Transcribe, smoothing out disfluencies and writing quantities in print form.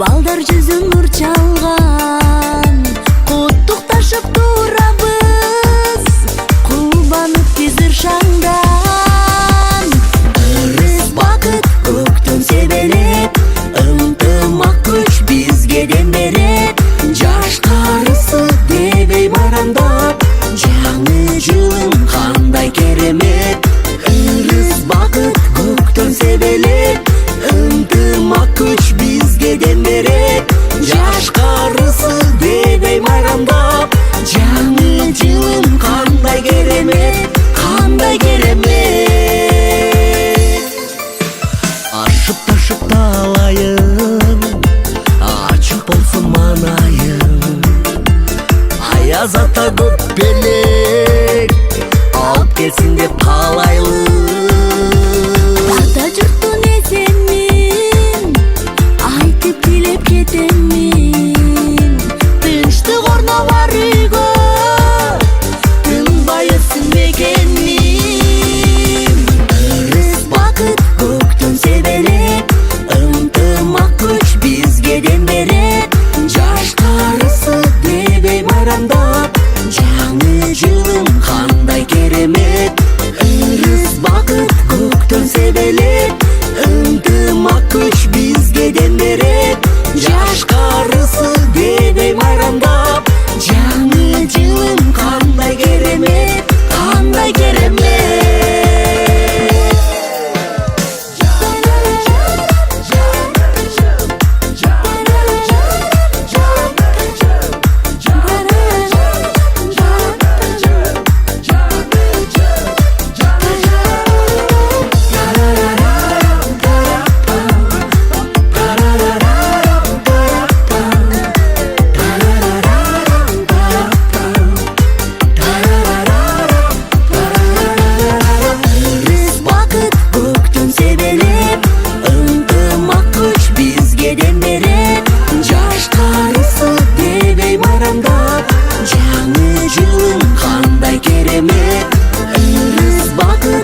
балдар жүзүн нур чалган, куттукташып турабыз, кубанып биз ыршаңдан. Ырыс бакыт көктөн себелеп, ынтымак күч бизге дем берет. Жаш карысы дебей байрамдап, жаңы жылым кандай керемет. Ырыс бакыт көктөн себелеп, ынтымак күч бизге дем берет. Жаш карысы дебей байрамдап, жаңы жылым кандай керемет, кандай керемет. Ашып ташып талайын, ачык болсун манайым. Аяз ата көп белек алып келсин деп каалайлы. Ата журттун эсенин айтып тилеп кетемин. Тынчтык орнолор үйгө тынбайсың мекеним. Ырыс бакыт көктөн себелеп, ынтымак күч бизге дем берет. Жаш карысы дебей байрамдап, жаңы жылым кандай керемет. Ырыс бакыт көктөн себелеп, ынтымак күч бизге дем берет. Жаш карысы дебей байрамдап, жаңы жылым кандай керемет, кандай керемет. Жаңы жылым кандай керемет. Ырыс бакыт